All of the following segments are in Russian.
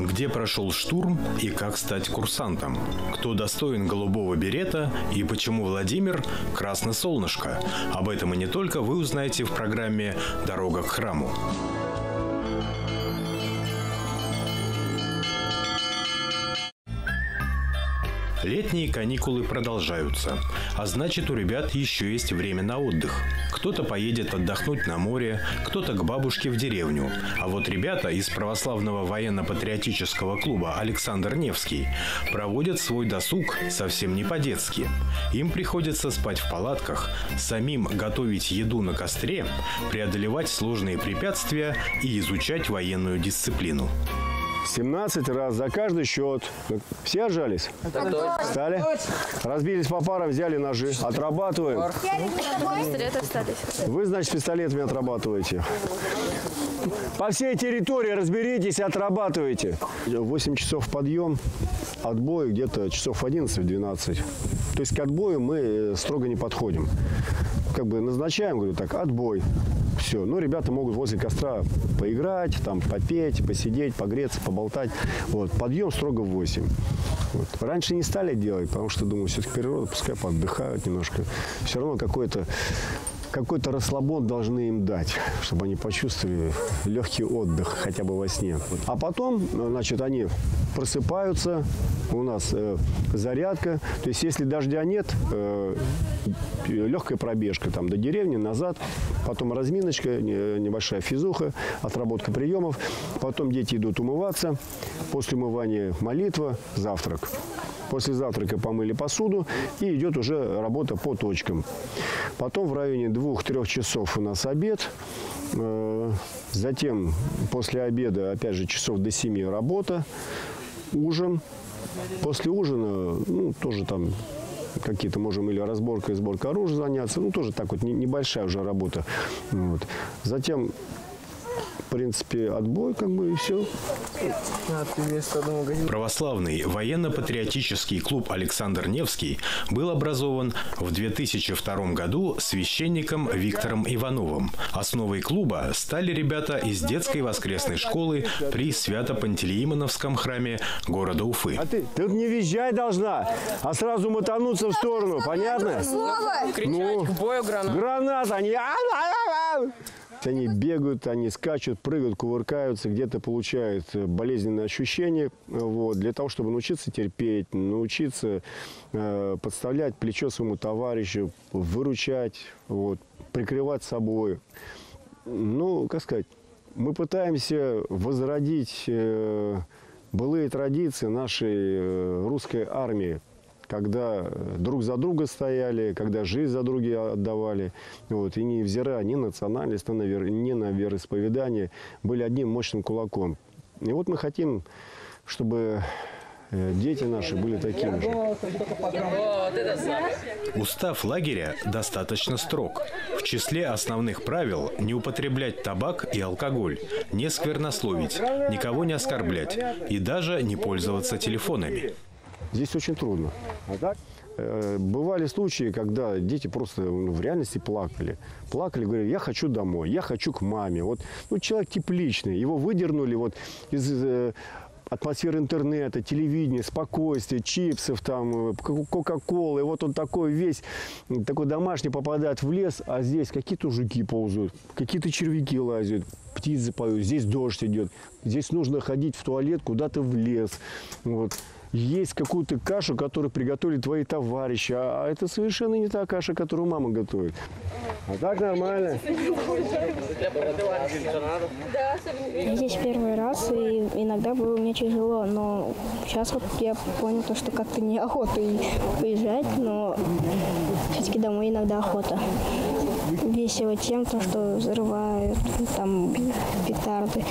Где прошел штурм и как стать курсантом? Кто достоин голубого берета и почему Владимир – красное солнышко? Об этом и не только вы узнаете в программе «Дорога к храму». Летние каникулы продолжаются, а значит, у ребят еще есть время на отдых. Кто-то поедет отдохнуть на море, кто-то к бабушке в деревню. А вот ребята из православного военно-патриотического клуба «Александр Невский» проводят свой досуг совсем не по-детски. Им приходится спать в палатках, самим готовить еду на костре, преодолевать сложные препятствия и изучать военную дисциплину. 17 раз за каждый счет. Все отжались? Встали? Разбились по парам, взяли ножи. Отрабатываем. Вы, значит, пистолетами отрабатываете. По всей территории разберитесь и отрабатывайте. 8 часов подъем, отбой где-то часов 11-12. То есть к отбою мы строго не подходим. Как бы назначаем, говорю, так, отбой. Все. Ну, ребята могут возле костра поиграть, там, попеть, посидеть, погреться, поболтать. Вот. Подъем строго в 8. Вот. Раньше не стали делать, потому что, думаю, все-таки природа, пускай поотдыхают немножко. Все равно какой-то расслабон должны им дать, чтобы они почувствовали легкий отдых хотя бы во сне. А потом, значит, они просыпаются, у нас зарядка. То есть, если дождя нет, легкая пробежка там до деревни, назад. Потом разминочка, небольшая физуха, отработка приемов. Потом дети идут умываться. После умывания молитва, завтрак. После завтрака помыли посуду и идет уже работа по точкам. Потом в районе 2-3 часов у нас обед. Затем после обеда, опять же, часов до 7 работа, ужин. После ужина, ну, тоже там какие-то можем или разборка и сборка оружия заняться. Ну, тоже так вот небольшая уже работа. Вот. Затем, в принципе, отбой, как бы, и все. Православный военно-патриотический клуб «Александр Невский» был образован в 2002 году священником Виктором Ивановым. Основой клуба стали ребята из детской воскресной школы при Свято-Пантелеимоновском храме города Уфы. А ты тут не визжать должна, а сразу мотануться в сторону, понятно? Кричать, к бою гранат. Гранат, они бегают, они скачут, прыгают, кувыркаются, где-то получают болезненные ощущения. Вот. Для того, чтобы научиться терпеть, научиться подставлять плечо своему товарищу, выручать, вот, прикрывать собой. Ну, как сказать, мы пытаемся возродить былые традиции нашей русской армии, когда друг за друга стояли, когда жизнь за друга отдавали. Вот, и невзирая ни на национальность, ни на вероисповедание, были одним мощным кулаком. И вот мы хотим, чтобы дети наши были такими же. Устав лагеря достаточно строг. В числе основных правил – не употреблять табак и алкоголь, не сквернословить, никого не оскорблять и даже не пользоваться телефонами. Здесь очень трудно. Бывали случаи, когда дети просто в реальности плакали. Плакали, говорили, я хочу домой, я хочу к маме. Вот, ну, человек тепличный, его выдернули вот из атмосферы интернета, телевидения, спокойствия, чипсов, там, кока-колы. И вот он такой весь, такой домашний, попадает в лес, а здесь какие-то жуки ползают, какие-то червяки лазят, птицы поют, здесь дождь идет. Здесь нужно ходить в туалет куда-то в лес. Вот. Есть какую-то кашу, которую приготовили твои товарищи, а это совершенно не та каша, которую мама готовит. А так нормально. Я здесь первый раз, и иногда было мне тяжело, но сейчас вот я понял, что как-то неохота уезжать, но все-таки домой иногда охота. Весело тем, что взрывают, там петарды,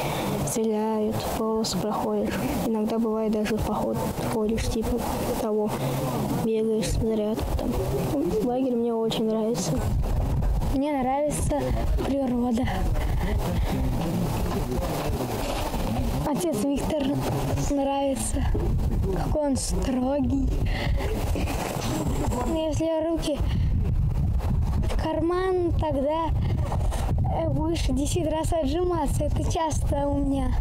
стреляют, полосы проходишь. Иногда бывает даже в поход ходишь, типа того, бегаешь, зарядку там. Лагерь мне очень нравится. Мне нравится природа. Отец Виктор нравится, какой он строгий. Если руки в карман, тогда выше 10 раз отжиматься. Это часто у меня.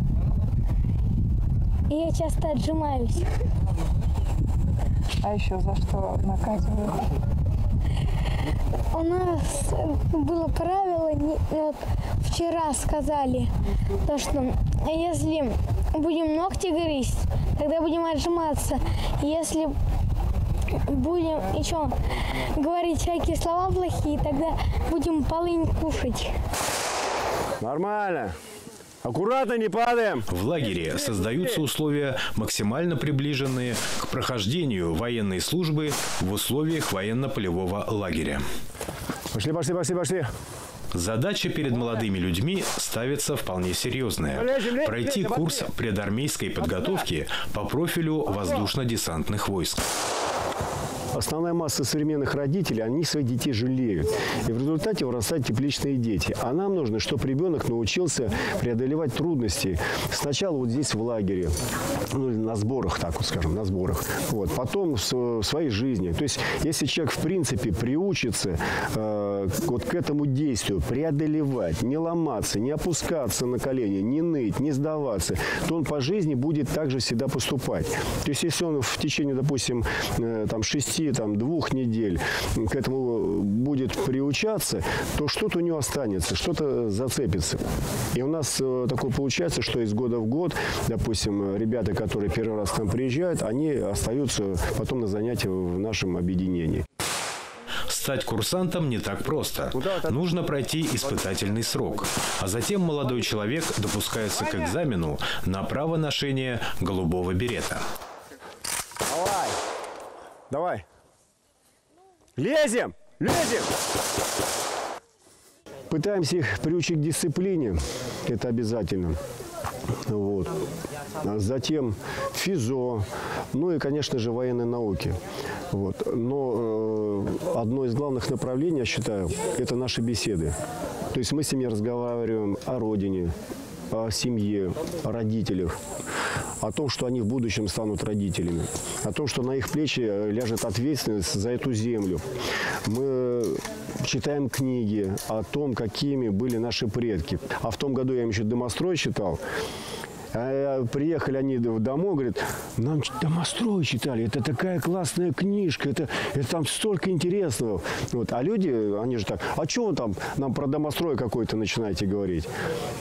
И я часто отжимаюсь. А еще за что наказывают? У нас было правило, вот вчера сказали, то, что если будем ногти грызть, тогда будем отжиматься. Если будем еще говорить всякие слова плохие, тогда будем полынь кушать. Нормально. Аккуратно, не падаем. В лагере создаются условия, максимально приближенные к прохождению военной службы в условиях военно-полевого лагеря. Пошли, пошли, пошли, пошли. Задача перед молодыми людьми ставится вполне серьезная – пройти курс предармейской подготовки по профилю воздушно-десантных войск. Основная масса современных родителей, они своих детей жалеют. И в результате вырастают тепличные дети. А нам нужно, чтобы ребенок научился преодолевать трудности. Сначала вот здесь в лагере, ну, на сборах, так вот скажем, на сборах. Вот. Потом в своей жизни. То есть, если человек, в принципе, приучится вот к этому действию, преодолевать, не ломаться, не опускаться на колени, не ныть, не сдаваться, то он по жизни будет также всегда поступать. То есть, если он в течение, допустим, там, 6-2 недель к этому будет приучаться, то что-то у него останется, что-то зацепится. И у нас такое получается, что из года в год, допустим, ребята, которые первый раз к нам приезжают, они остаются потом на занятия в нашем объединении. Стать курсантом не так просто. Нужно пройти испытательный срок. А затем молодой человек допускается к экзамену на право ношения голубого берета. Давай! Давай! Лезем! Лезем! Пытаемся их приучить к дисциплине. Это обязательно. Вот. А затем физо. Ну и, конечно же, военные науки. Вот. Но одно из главных направлений, я считаю, это наши беседы. То есть мы с ними разговариваем о родине, о семье, о родителях, о том, что они в будущем станут родителями, о том, что на их плечи ляжет ответственность за эту землю. Мы читаем книги о том, какими были наши предки. А в том году я им еще «Домострой» читал. Приехали они домой, говорят, нам «Домострой» читали, это такая классная книжка, это там столько интересного. Вот. А люди, они же так, а что вы там нам про «Домострой» какой-то начинаете говорить?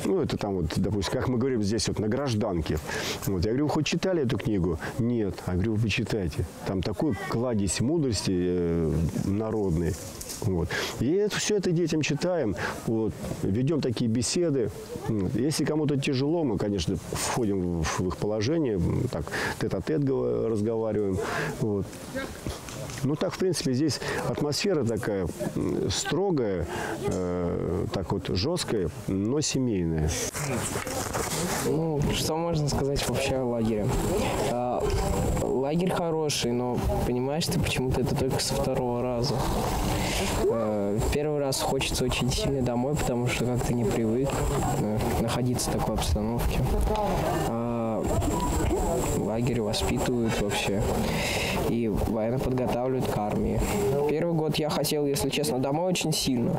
Ну, это там вот, допустим, как мы говорим здесь вот на гражданке. Вот. Я говорю, вы хоть читали эту книгу? Нет. Я говорю, вы почитайте. Там такой кладезь мудрости народной. Вот. И все это детям читаем, вот. Ведем такие беседы. Если кому-то тяжело, мы, конечно, входим в их положение, так тет-а-тет разговариваем. Вот. Ну так, в принципе, здесь атмосфера такая строгая, так вот жесткая, но семейная. Ну, что можно сказать вообще о лагере? Лагерь хороший, но понимаешь ты почему-то это только со второго раза. Первый раз хочется очень сильно домой, потому что как-то не привык находиться в такой обстановке. Лагерь воспитывают вообще и военно подготавливают к армии. Первый год я хотел, если честно, домой очень сильно.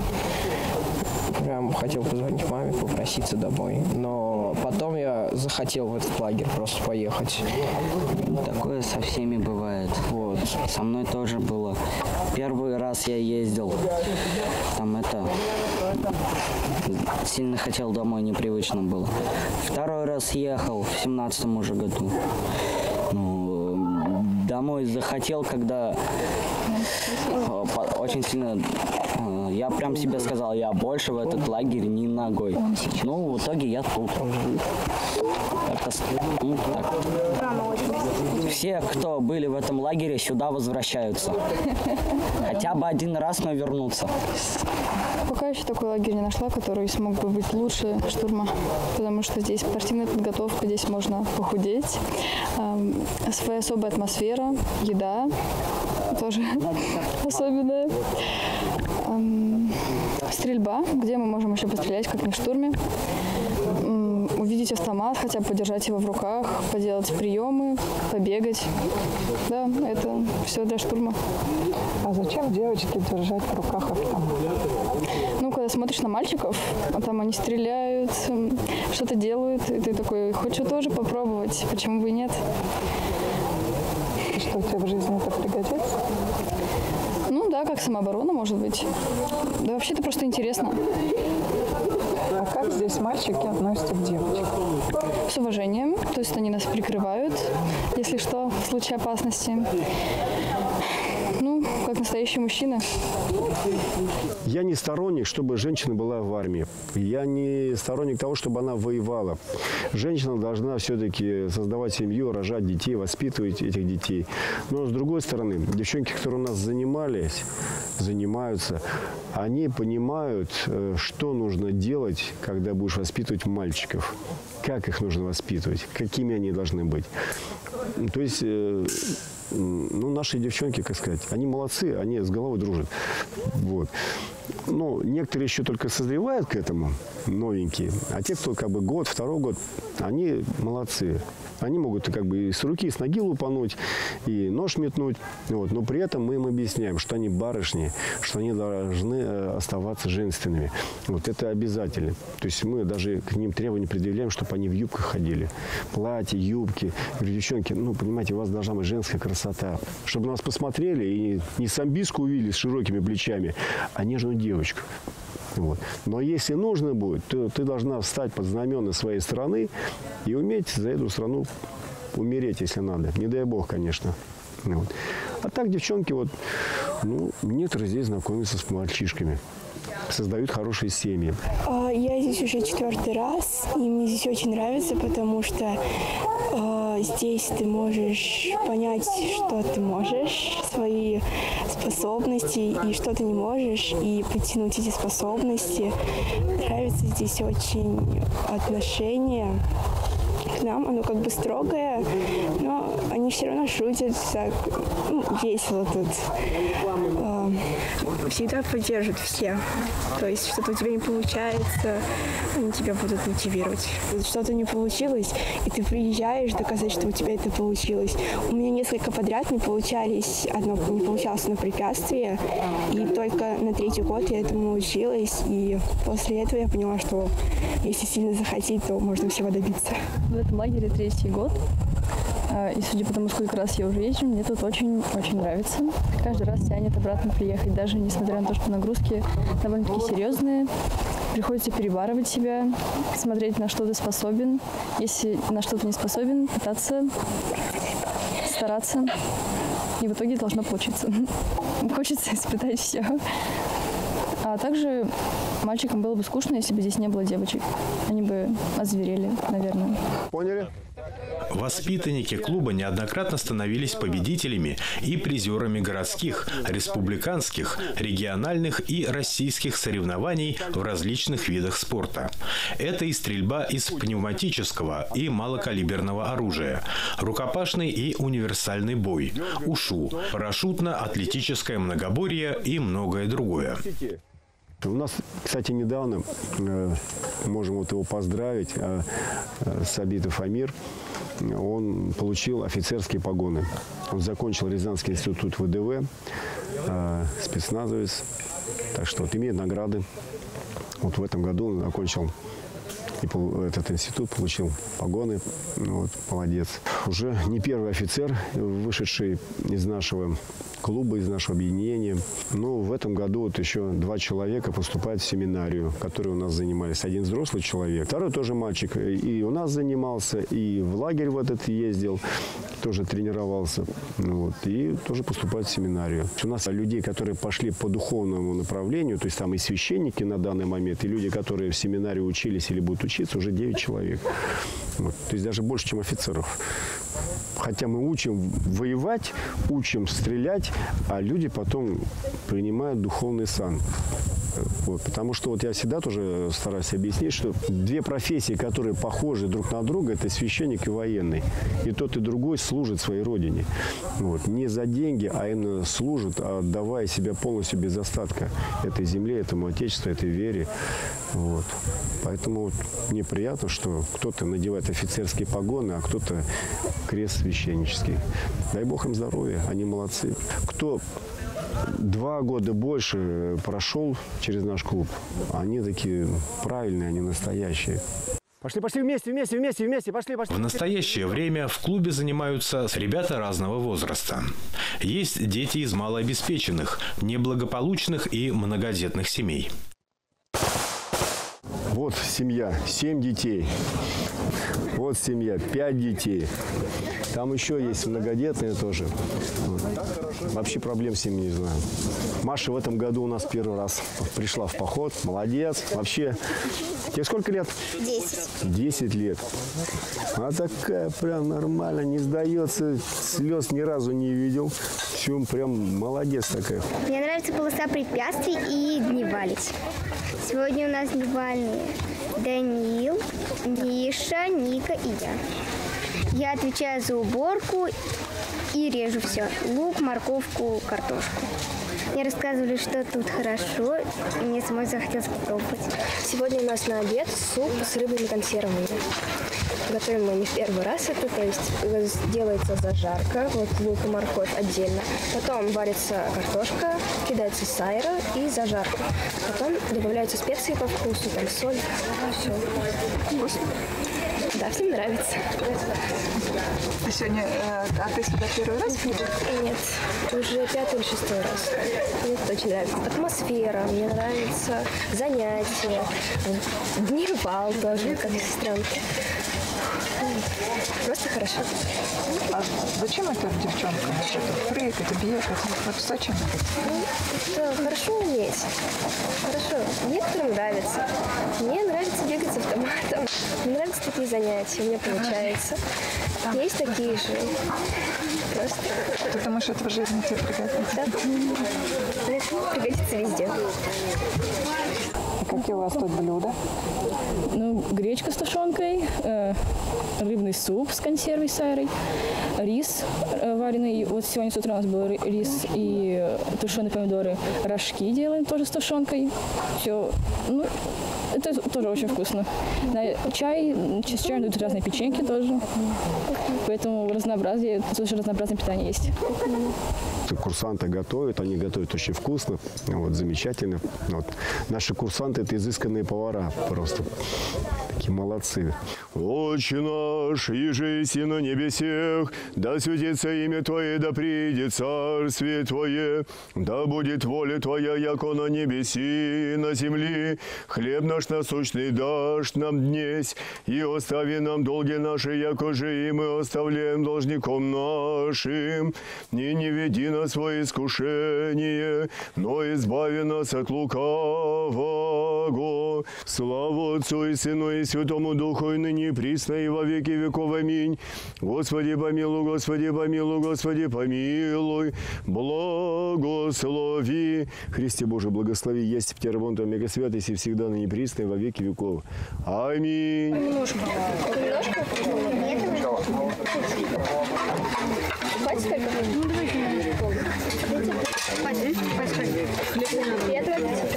Прям хотел позвонить маме, попроситься домой. Но потом я захотел в этот лагерь просто поехать. Такое со всеми бывает. Вот. Со мной тоже было. Первый раз я ездил, там сильно хотел домой, непривычно было. Второй раз ехал в 17-м уже году. Ну, домой захотел, когда очень сильно... Я прям себе сказал, я больше в этот лагерь ни ногой. Ну, в итоге я тут. Ну, так. Все, кто были в этом лагере, сюда возвращаются. Хотя бы один раз, но вернутся. Пока еще такой лагерь не нашла, который смог бы быть лучше штурма. Потому что здесь спортивная подготовка, здесь можно похудеть. Своя особая атмосфера, еда тоже особенная. Стрельба, где мы можем еще пострелять, как не в штурме. Увидеть автомат, хотя бы подержать его в руках, поделать приемы, побегать. Да, это все для штурма. А зачем девочке держать в руках автомат? Ну, когда смотришь на мальчиков, а там они стреляют, что-то делают, и ты такой, хочу тоже попробовать, почему бы и нет. И что, тебе в жизни это пригодится? Ну да, как самооборона, может быть. Да вообще это просто интересно. А как здесь мальчики относятся к девочкам? С уважением, то есть они нас прикрывают, если что, в случае опасности. Ну, как настоящие мужчины. Я не сторонник, чтобы женщина была в армии. Я не сторонник того, чтобы она воевала. Женщина должна все-таки создавать семью, рожать детей, воспитывать этих детей. Но, с другой стороны, девчонки, которые у нас занимаются, они понимают, что нужно делать, когда будешь воспитывать мальчиков. Как их нужно воспитывать, какими они должны быть. То есть... наши девчонки, как сказать, они молодцы, они с головой дружат. Вот. Но некоторые еще только созревают к этому, новенькие. А те, кто как бы год, второй год, они молодцы. Они могут как бы и с руки, и с ноги лупануть, и нож метнуть. Вот. Но при этом мы им объясняем, что они барышни, что они должны оставаться женственными. Вот это обязательно. То есть мы даже к ним требования предъявляем, чтобы они в юбках ходили. Платья, юбки. Я говорю, девчонки, понимаете, у вас должна быть женская красота. Чтобы нас посмотрели и не самбиску увидели с широкими плечами, а нежную девочку. Вот. Но если нужно будет, то ты должна встать под знамена своей страны и уметь за эту страну умереть, если надо. Не дай бог, конечно. Вот. А так девчонки, некоторые здесь знакомятся с мальчишками. Создают хорошие семьи. Я здесь уже 4-й раз, и мне здесь очень нравится, потому что здесь ты можешь понять, что ты можешь, свои способности, и что ты не можешь, и подтянуть эти способности. Нравится здесь очень отношение к нам, оно как бы строгое, но они все равно шутят, так весело тут. Всегда поддержат все. То есть что-то у тебя не получается, они тебя будут мотивировать. Что-то не получилось, и ты приезжаешь доказать, что у тебя это получилось. У меня несколько подряд не получалось, одно не получалось на препятствие, и только на 3-й год я этому научилась, и после этого я поняла, что если сильно захотеть, то можно всего добиться. В этом лагере 3-й год. И судя по тому, сколько раз я уже езжу, мне тут очень-очень нравится. Каждый раз тянет обратно приехать, даже несмотря на то, что нагрузки довольно-таки серьезные. Приходится перебарывать себя, смотреть, на что ты способен. Если на что ты не способен, пытаться, стараться. И в итоге должно получиться. Хочется испытать все. А также мальчикам было бы скучно, если бы здесь не было девочек. Они бы озверели, наверное. Поняли? Воспитанники клуба неоднократно становились победителями и призерами городских, республиканских, региональных и российских соревнований в различных видах спорта. Это и стрельба из пневматического и малокалиберного оружия, рукопашный и универсальный бой, ушу, парашютно-атлетическое многоборье и многое другое. У нас, кстати, недавно, можем его поздравить, Сабитов Амир, он получил офицерские погоны. Он закончил Рязанский институт ВДВ, спецназовец, так что имеет награды. Вот в этом году он окончил этот институт, получил погоны. Молодец. Уже не первый офицер, вышедший из нашего клуба, из нашего объединения. Но в этом году еще 2 человека поступают в семинарию, которые у нас занимались. Один взрослый человек, второй тоже мальчик. И у нас занимался, и в лагерь в этот ездил, тоже тренировался. И тоже поступает в семинарию. У нас людей, которые пошли по духовному направлению, то есть там и священники на данный момент, и люди, которые в семинарии учились или будут учиться, уже 9 человек. То есть даже больше, чем офицеров. Хотя мы учим воевать, учим стрелять, а люди потом принимают духовный сан. Потому что я всегда тоже стараюсь объяснить, что 2 профессии, которые похожи друг на друга, это священник и военный. И тот, и другой служит своей родине. Не за деньги, а именно служит, отдавая себя полностью без остатка этой земле, этому отечеству, этой вере. Поэтому мне приятно, что кто-то надевает офицерские погоны, а кто-то крест священнический. Дай Бог им здоровья, они молодцы. Кто 2 года больше прошел через наш клуб. Они такие правильные, они настоящие. Пошли вместе, пошли. В настоящее время в клубе занимаются ребята разного возраста. Есть дети из малообеспеченных, неблагополучных и многодетных семей. Вот семья, 7 детей. Вот семья, 5 детей. Там еще есть многодетные тоже. Вот. Вообще проблем с ними не знаю. Маша в этом году у нас первый раз пришла в поход. Молодец. Вообще, тебе сколько лет? 10. 10 лет. А такая прям нормально, не сдается. Слез ни разу не видел. Все, прям молодец такая. Мне нравится полоса препятствий и дневалить. Сегодня у нас дневальные Даниил, Миша, Ника и я. Я отвечаю за уборку и режу все. Лук, морковку, картошку. Мне рассказывали, что тут хорошо, и мне самой захотелось попробовать. Сегодня у нас на обед суп с рыбными консервами. Готовим мы не в первый раз это, то есть делается зажарка, вот лук и морковь отдельно. Потом варится картошка, кидается сайра и зажарка. Потом добавляются специи по вкусу, там соль, все. Вкусно. Да, всем нравится. А сегодня, ты сюда первый раз пришла? Нет, уже 5-й или 6-й раз. Мне это очень нравится. Атмосфера, мне нравится занятия, дневал тоже, как сестренки. Просто хорошо. А зачем это девчонкам? Это прыгать, бегать? Вот зачем? Это хорошо уметь. Хорошо. Некоторым нравится. Мне нравится бегать с автоматом. Мне нравятся такие занятия. У меня получается. Есть такие же. Просто. Ты думаешь, это в жизни тебе пригодится? Да. Это пригодится везде. Какие у вас тут блюда? Ну, гречка с тушенкой, рыбный суп с консервой сайрой, рис вареный. Вот сегодня с утра у нас был рис и тушеные помидоры. Рожки делаем тоже с тушенкой. Все, ну, это тоже очень вкусно. Чай, с чаем дают разные печеньки тоже. Поэтому разнообразие, тоже разнообразное питание есть. Курсанты готовят, они готовят очень вкусно, вот, замечательно. Вот. Наши курсанты – это изысканные повара, просто такие молодцы. Отче наш, иже еси на небесех, да святится имя Твое, да придет царствие Твое, да будет воля Твоя, яко на небеси, на земли. Хлеб наш насущный дашь нам днесь, и остави нам долги наши, яко же и мы оставляем должником нашим. И не веди нас в свое искушение, но избави нас от лукавого. Слава Отцу и Сыну и Святому Духу, и ныне и присно, и во веки веков. Аминь. Господи помилуй, Господи помилуй, Господи помилуй, благослови. Христе Божий, благослови, есть в Тебе работа, омега свят, и всегда, ныне и присно, и во веки веков. Аминь. Немножко. Хватит сколько? Ну,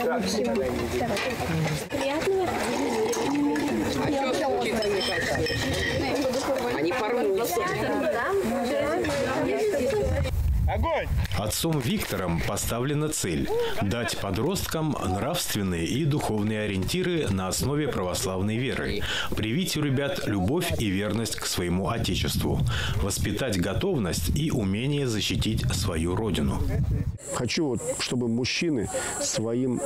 давайте. Приятного. Они порвутся. Огонь! Отцом Виктором поставлена цель – дать подросткам нравственные и духовные ориентиры на основе православной веры, привить у ребят любовь и верность к своему Отечеству, воспитать готовность и умение защитить свою родину. Хочу, чтобы мужчины своим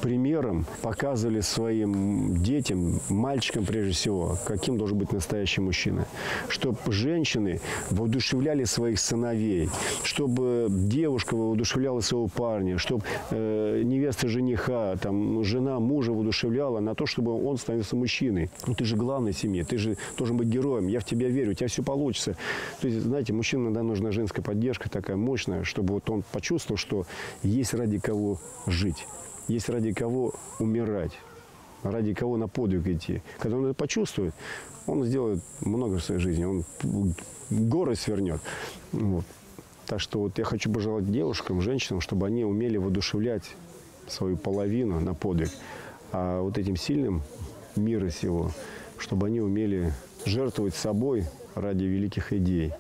примером показывали своим детям, мальчикам прежде всего, каким должен быть настоящий мужчина. Чтобы женщины воодушевляли своих сыновей, чтобы девушка воодушевляла своего парня, чтобы невеста жениха, там, жена мужа воодушевляла на то, чтобы он становился мужчиной. Ну, ты же главный в семье, ты же должен быть героем, я в тебя верю, у тебя все получится. То есть, знаете, мужчине иногда нужна женская поддержка такая мощная, чтобы вот он почувствовал, что есть ради кого жить. Есть ради кого умирать, ради кого на подвиг идти. Когда он это почувствует, он сделает много в своей жизни, он горы свернет. Вот. Так что вот я хочу пожелать девушкам, женщинам, чтобы они умели воодушевлять свою половину на подвиг. А вот этим сильным мира сего, чтобы они умели жертвовать собой ради великих идей.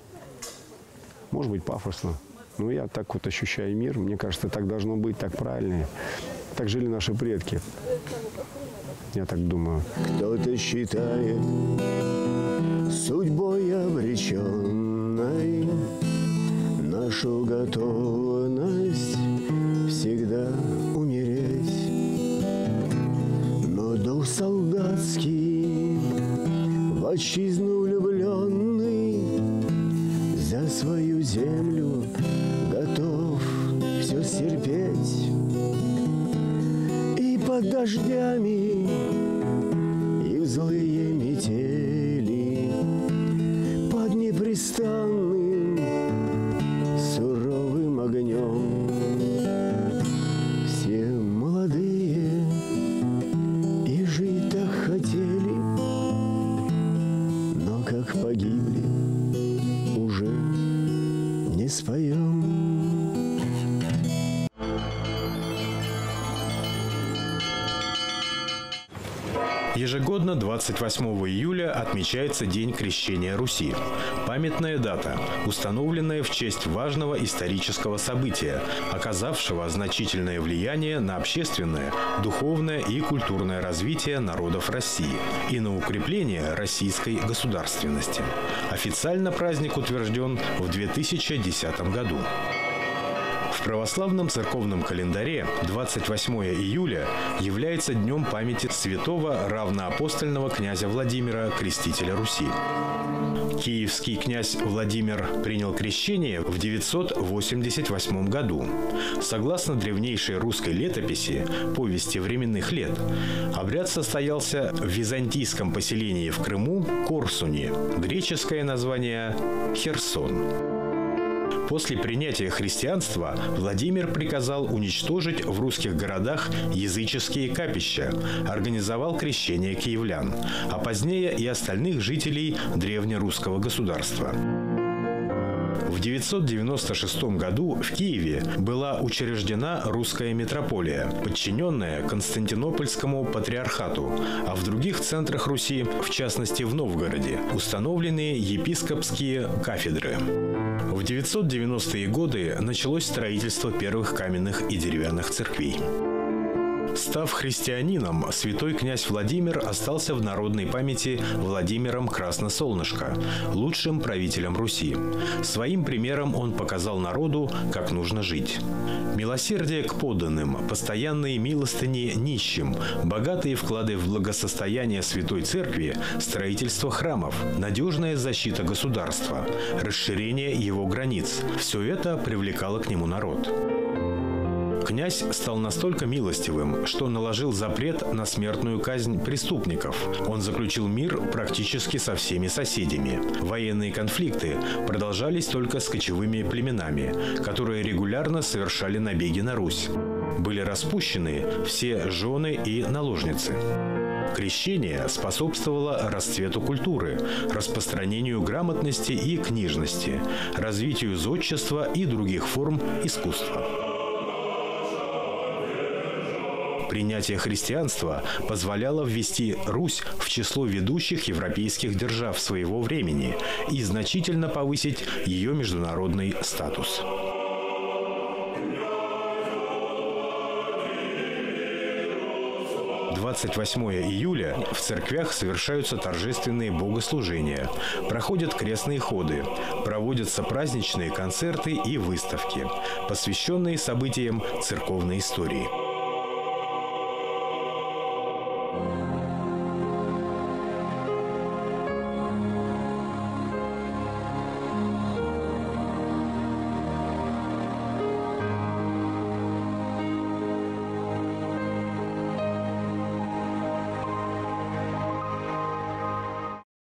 Может быть, пафосно, Ну, я так вот ощущаю мир. Мне кажется, так должно быть, так правильно. Так жили наши предки. Я так думаю. Кто-то считает судьбой обреченной нашу готовность всегда умереть. Но дух солдатский, в отчизну влюбленный, за свою землю готов все стерпеть. И под дождями, и в злые метели, под непрестанным суровым огнем все молодые и жить так хотели, но как погибли, уже не споем. Ежегодно 28 июля отмечается День Крещения Руси. Памятная дата, установленная в честь важного исторического события, оказавшего значительное влияние на общественное, духовное и культурное развитие народов России и на укрепление российской государственности. Официально праздник утвержден в 2010 году. В православном церковном календаре 28 июля является днем памяти святого равноапостольного князя Владимира, крестителя Руси. Киевский князь Владимир принял крещение в 988 году. Согласно древнейшей русской летописи «Повести временных лет», обряд состоялся в византийском поселении в Крыму Корсуне, греческое название Херсон. После принятия христианства Владимир приказал уничтожить в русских городах языческие капища, организовал крещение киевлян, а позднее и остальных жителей древнерусского государства. В 996 году в Киеве была учреждена русская митрополия, подчиненная Константинопольскому патриархату, а в других центрах Руси, в частности в Новгороде, установлены епископские кафедры. В 990-е годы началось строительство первых каменных и деревянных церквей. Став христианином, святой князь Владимир остался в народной памяти Владимиром Красносолнышко, лучшим правителем Руси. Своим примером он показал народу, как нужно жить. Милосердие к подданным, постоянные милостыни нищим, богатые вклады в благосостояние Святой Церкви, строительство храмов, надежная защита государства, расширение его границ – все это привлекало к нему народ. Князь стал настолько милостивым, что наложил запрет на смертную казнь преступников. Он заключил мир практически со всеми соседями. Военные конфликты продолжались только с кочевыми племенами, которые регулярно совершали набеги на Русь. Были распущены все жены и наложницы. Крещение способствовало расцвету культуры, распространению грамотности и книжности, развитию зодчества и других форм искусства. Принятие христианства позволяло ввести Русь в число ведущих европейских держав своего времени и значительно повысить ее международный статус. – 28 июля в церквях совершаются торжественные богослужения, проходят крестные ходы, проводятся праздничные концерты и выставки, посвященные событиям церковной истории.